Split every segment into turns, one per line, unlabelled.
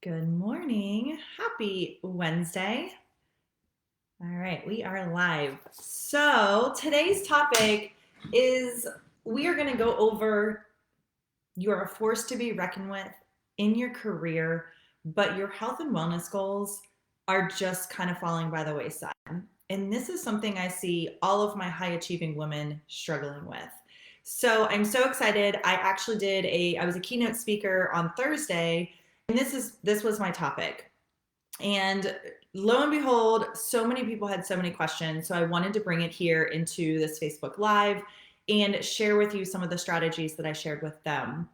Good morning. Happy Wednesday. All right, we are live. So today's topic is we are going to go over you are a force to be reckoned with in your career, but your health and wellness goals are just kind of falling by the wayside. And this is something I see all of my high achieving women struggling with. So I'm so excited. I was a keynote speaker on Thursday, and this was my topic. And lo and behold, so many people had so many questions. So I wanted to bring it here into this Facebook Live and share with you some of the strategies that I shared with them.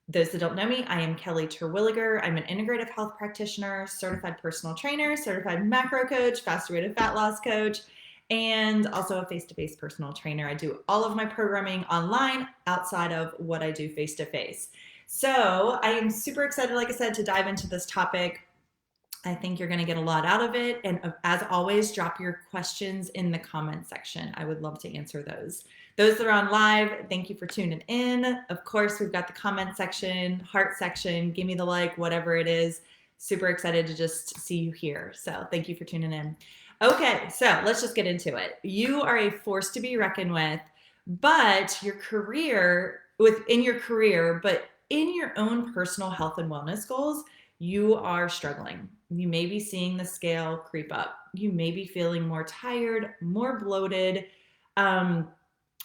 Those that don't know me, I am Kelly Terwilliger. I'm an integrative health practitioner, certified personal trainer, certified macro coach, faster way to fat loss coach, and also a face-to-face personal trainer. I do all of my programming online outside of what I do face-to-face. So I am super excited, like I said, to dive into this topic. I think you're going to get a lot out of it. And as always, drop your questions in the comment section. I would love to answer those. Those that are on live, thank you for tuning in. Of course, we've got the comment section, heart section, give me the like, whatever it is. Super excited to just see you here. So thank you for tuning in. Okay, so let's just get into it. You are a force to be reckoned with, but in your career, but in your own personal health and wellness goals, you are struggling. You may be seeing the scale creep up. You may be feeling more tired, more bloated,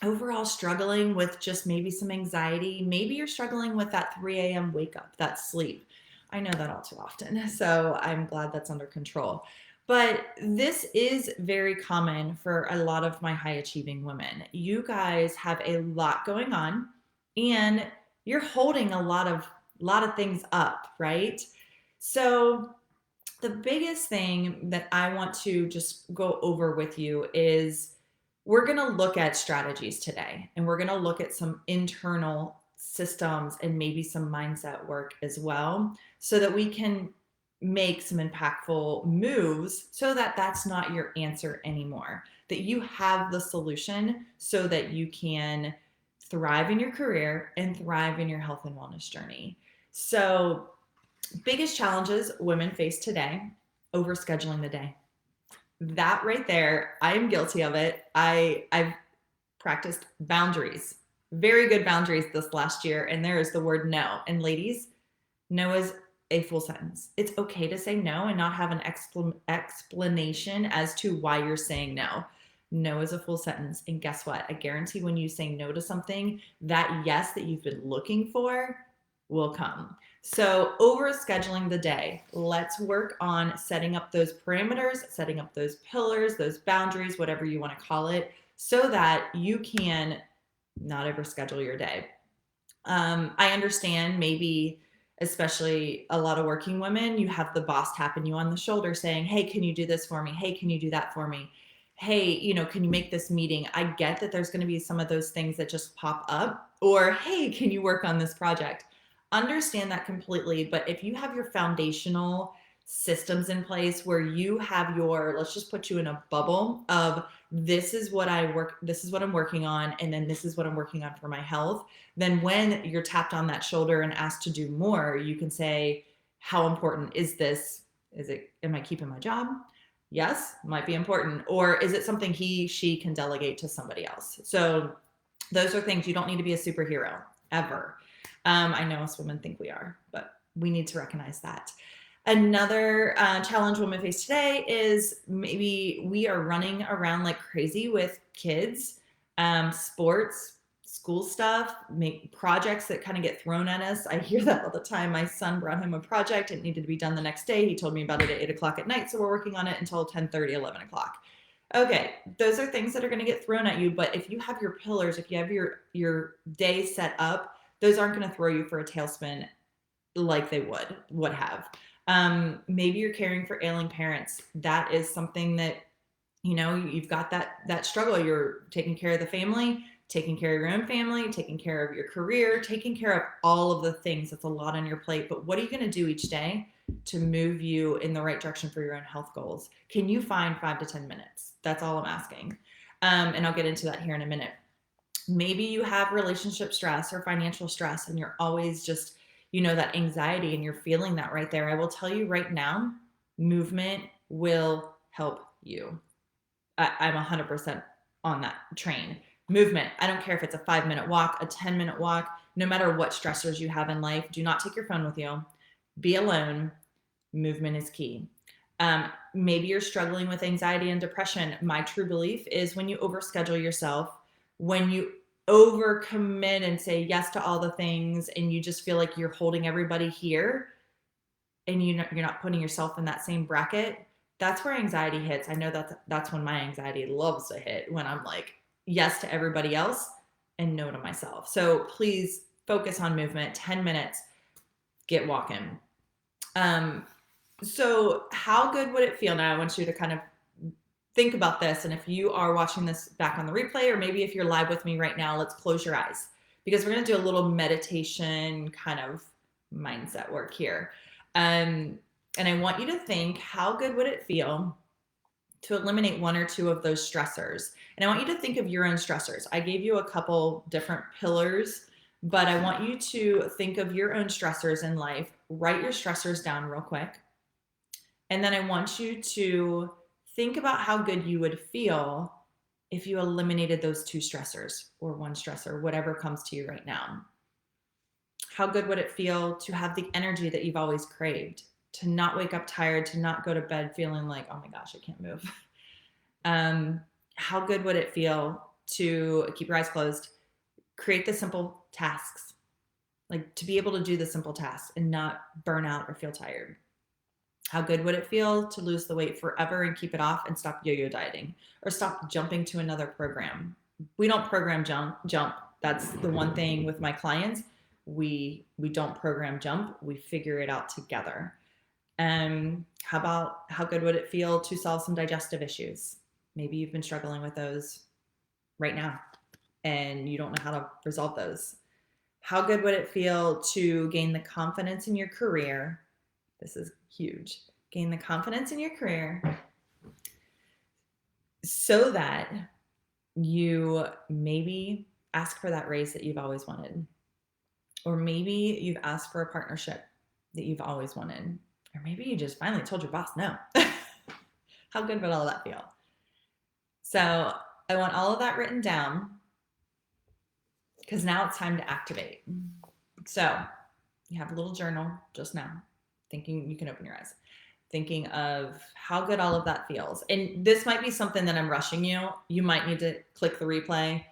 overall struggling with just maybe some anxiety. Maybe you're struggling with that 3 a.m. wake up, that sleep. I know that all too often, so I'm glad that's under control. But this is very common for a lot of my high achieving women. You guys have a lot going on and you're holding a lot of things up, right? So the biggest thing that I want to just go over with you is we're going to look at strategies today, and we're going to look at some internal systems and maybe some mindset work as well, so that we can make some impactful moves so that that's not your answer anymore, that you have the solution so that you can thrive in your career and thrive in your health and wellness journey. So biggest challenges women face today: overscheduling the day. That right there, I am guilty of it. I've practiced boundaries, very good boundaries this last year, and there is the word no. And ladies, no is a full sentence. It's okay to say no and not have an explanation as to why you're saying no. No is a full sentence. And guess what? I guarantee when you say no to something, that yes that you've been looking for will come. So overscheduling the day, let's work on setting up those parameters, setting up those pillars, those boundaries, whatever you want to call it, so that you can not overschedule your day. I understand maybe, especially a lot of working women, you have the boss tapping you on the shoulder saying, hey, can you do this for me? Hey, can you do that for me? Hey, can you make this meeting? I get that there's going to be some of those things that just pop up, or hey, can you work on this project? Understand that completely. But if you have your foundational systems in place where you have let's just put you in a bubble of this is what I'm working on, and then this is what I'm working on for my health, then when you're tapped on that shoulder and asked to do more, you can say, how important is this? Am I keeping my job? Yes, might be important. Or is it something she can delegate to somebody else? So those are things. You don't need to be a superhero ever. I know us women think we are, but we need to recognize that. Another challenge women face today is maybe we are running around like crazy with kids, sports, school stuff, make projects that kind of get thrown at us. I hear that all the time. My son brought him a project. It needed to be done the next day. He told me about it at 8 o'clock at night. So we're working on it until 10:30, 11 o'clock. Okay, those are things that are going to get thrown at you. But if you have your pillars, if you have your day set up, those aren't going to throw you for a tailspin like they would have. Maybe you're caring for ailing parents. That is something that, you've got that struggle. You're taking care of the family, taking care of your own family, taking care of your career, taking care of all of the things. That's a lot on your plate. But what are you going to do each day to move you in the right direction for your own health goals? Can you find 5 to 10 minutes? That's all I'm asking. And I'll get into that here in a minute. Maybe you have relationship stress or financial stress and you're always just that anxiety and you're feeling that right there, I will tell you right now, movement will help you. I'm 100% on that train. Movement. I don't care if it's a 5-minute walk, a 10-minute walk, no matter what stressors you have in life. Do not take your phone with you. Be alone. Movement is key. Maybe you're struggling with anxiety and depression. My true belief is when you overschedule yourself, when you overcommit and say yes to all the things, and you just feel like you're holding everybody here, and you're not putting yourself in that same bracket, that's where anxiety hits. I know that's when my anxiety loves to hit, when I'm like yes to everybody else and no to myself. So please focus on movement. 10 minutes, get walking. So how good would it feel? Now I want you to kind of think about this. And if you are watching this back on the replay, or maybe if you're live with me right now, let's close your eyes, because we're going to do a little meditation kind of mindset work here. And I want you to think, how good would it feel to eliminate one or two of those stressors? And I want you to think of your own stressors. I gave you a couple different pillars, but I want you to think of your own stressors in life. Write your stressors down real quick. And then I want you to think about how good you would feel if you eliminated those two stressors or one stressor, whatever comes to you right now. How good would it feel to have the energy that you've always craved, to not wake up tired, to not go to bed feeling like, oh my gosh, I can't move? How good would it feel to keep your eyes closed, create the simple tasks, like to be able to do the simple tasks and not burn out or feel tired? How good would it feel to lose the weight forever and keep it off and stop yo-yo dieting or stop jumping to another program? We don't program jump. That's the one thing with my clients. We don't program jump. We figure it out together. How good would it feel to solve some digestive issues? Maybe you've been struggling with those right now and you don't know how to resolve those. How good would it feel to gain the confidence in your career? This is huge. Gain the confidence in your career so that you maybe ask for that raise that you've always wanted. Or maybe you've asked for a partnership that you've always wanted. Or maybe you just finally told your boss no. How good would all that feel? So I want all of that written down, because now it's time to activate. So you have a little journal just now, thinking, you can open your eyes, thinking of how good all of that feels. And this might be something that I'm rushing you. You might need to click the replay.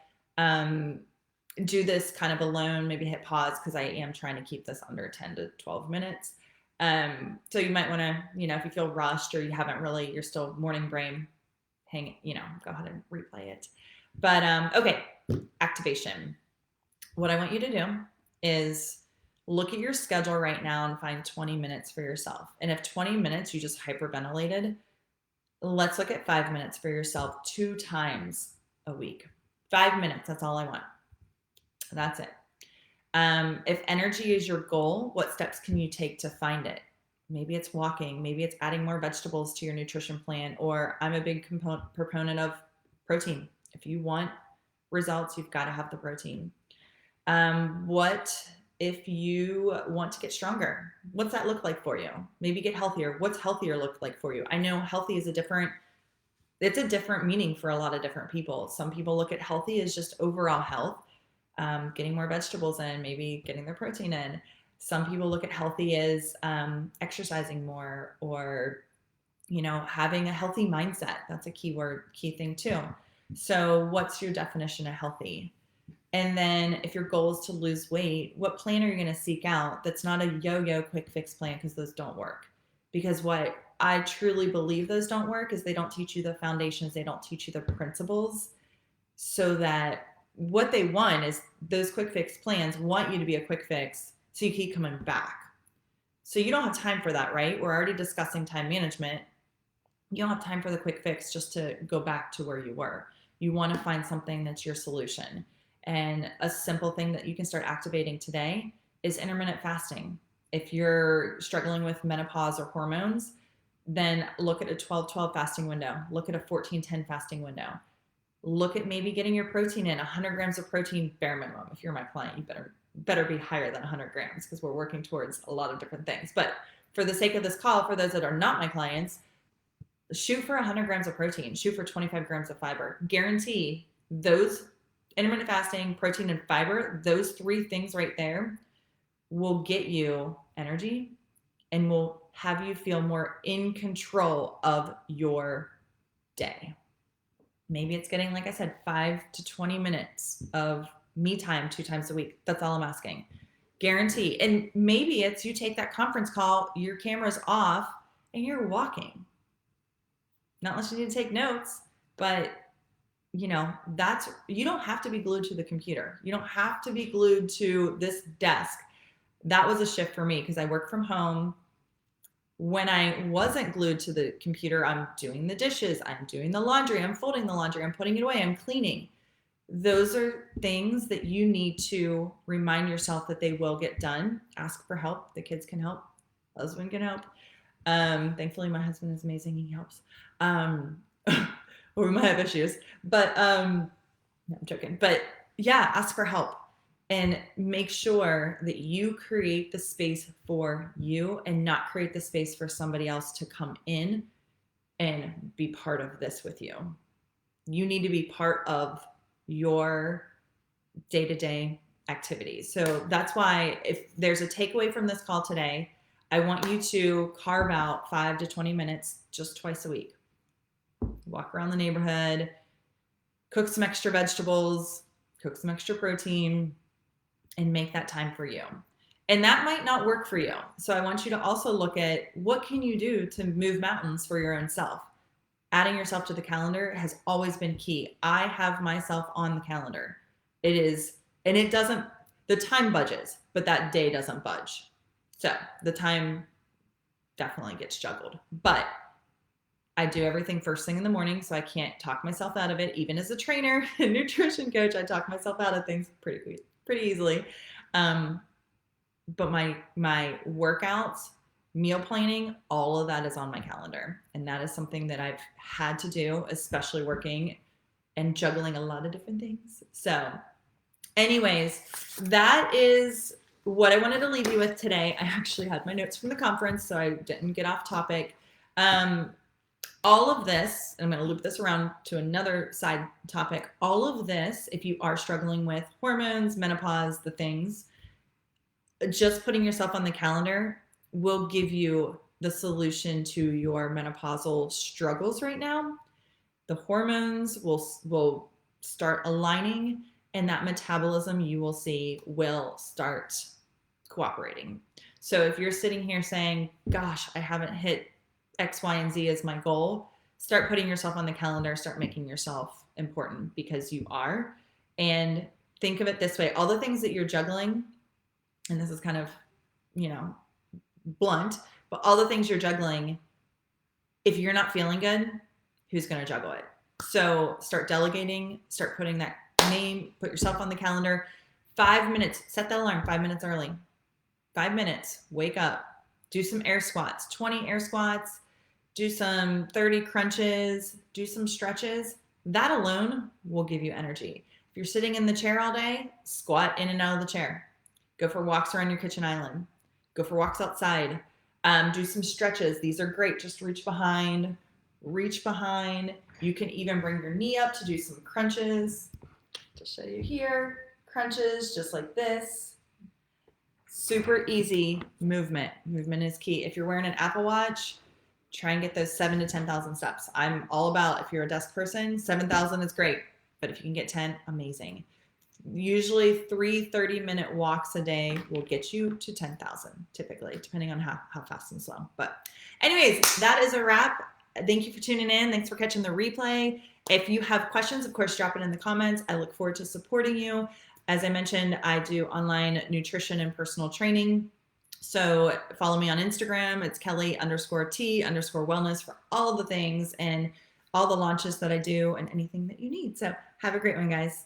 Do this kind of alone, maybe hit pause, because I am trying to keep this under 10 to 12 minutes. So you might want to, if you feel rushed or you haven't really, you're still morning brain, go ahead and replay it. But okay, activation. What I want you to do is look at your schedule right now and find 20 minutes for yourself. And if 20 minutes you just hyperventilated, let's look at 5 minutes for yourself 2 times a week. 5 minutes, that's all I want. That's it. If energy is your goal, what steps can you take to find it? Maybe it's walking, maybe it's adding more vegetables to your nutrition plan, or I'm a big proponent of protein. If you want results, you've got to have the protein. What if you want to get stronger? What's that look like for you? Maybe get healthier. What's healthier look like for you? I know healthy is it's a different meaning for a lot of different people. Some people look at healthy as just overall health, getting more vegetables in, maybe getting their protein in. Some people look at healthy as exercising more, or, having a healthy mindset. That's a key thing too. So what's your definition of healthy? And then if your goal is to lose weight, what plan are you going to seek out that's not a yo-yo quick fix plan? Because those don't work. Because what I truly believe those don't work is they don't teach you the foundations. They don't teach you the principles, so that what they want is those quick fix plans want you to be a quick fix so you keep coming back. So you don't have time for that, right? We're already discussing time management. You don't have time for the quick fix just to go back to where you were. You want to find something that's your solution. And a simple thing that you can start activating today is intermittent fasting. If you're struggling with menopause or hormones, then look at a 12-12 fasting window. Look at a 14-10 fasting window. Look at maybe getting your protein in, 100 grams of protein bare minimum. If you're my client, you better better be higher than 100 grams because we're working towards a lot of different things. But for the sake of this call, for those that are not my clients, shoot for 100 grams of protein, shoot for 25 grams of fiber. Guarantee those intermittent fasting, protein, and fiber, those three things right there will get you energy and will have you feel more in control of your day. Maybe it's getting, like I said, 5 to 20 minutes of me time 2 times a week. That's all I'm asking. Guarantee. And maybe it's you take that conference call, your camera's off, and you're walking. Not unless you need to take notes, but you don't have to be glued to the computer. You don't have to be glued to this desk. That was a shift for me because I work from home. When I wasn't glued to the computer, I'm doing the dishes, I'm doing the laundry, I'm folding the laundry, I'm putting it away, I'm cleaning. Those are things that you need to remind yourself that they will get done. Ask for help. The kids can help. Husband can help. Thankfully, my husband is amazing. He helps. Or we might have issues. But no, I'm joking. But yeah, ask for help. And make sure that you create the space for you and not create the space for somebody else to come in and be part of this with you. You need to be part of your day-to-day activities. So that's why if there's a takeaway from this call today, I want you to carve out 5 to 20 minutes just twice a week. Walk around the neighborhood, cook some extra vegetables, cook some extra protein, and make that time for you. And that might not work for you. So I want you to also look at what can you do to move mountains for your own self. Adding yourself to the calendar has always been key. I have myself on the calendar. The time budges, but that day doesn't budge. So the time definitely gets juggled. But I do everything first thing in the morning, so I can't talk myself out of it. Even as a trainer and nutrition coach, I talk myself out of things pretty easily. But my workouts, meal planning, all of that is on my calendar. And that is something that I've had to do, especially working and juggling a lot of different things. So anyways, that is what I wanted to leave you with today. I actually had my notes from the conference, so I didn't get off topic. All of this, and I'm going to loop this around to another side topic. All of this, if you are struggling with hormones, menopause, the things, just putting yourself on the calendar will give you the solution to your menopausal struggles right now. The hormones will start aligning, and that metabolism you will see will start cooperating. So if you're sitting here saying, gosh, I haven't hit X, Y, and Z as my goal, start putting yourself on the calendar, start making yourself important because you are. And think of it this way, all the things that you're juggling, and this is kind of, blunt, but all the things you're juggling, if you're not feeling good, who's going to juggle it? So start delegating, start putting that name, put yourself on the calendar, 5 minutes, set that alarm 5 minutes early, 5 minutes, wake up, do some air squats, 20 air squats, do some 30 crunches, do some stretches. That alone will give you energy. If you're sitting in the chair all day, squat in and out of the chair. Go for walks around your kitchen island. Go for walks outside. Do some stretches. These are great. Just reach behind. You can even bring your knee up to do some crunches. Just show you here. Crunches just like this. Super easy movement. Movement is key. If you're wearing an Apple Watch, try and get those 7,000 to 10,000 steps. I'm all about, if you're a desk person, 7,000 is great. But if you can get 10, amazing. Usually 3 30-minute walks a day will get you to 10,000 typically, depending on how fast and slow. But anyways, that is a wrap. Thank you for tuning in. Thanks for catching the replay. If you have questions, of course, drop it in the comments. I look forward to supporting you. As I mentioned, I do online nutrition and personal training. So follow me on Instagram. It's Kelly_T_wellness for all the things and all the launches that I do and anything that you need. So have a great one, guys.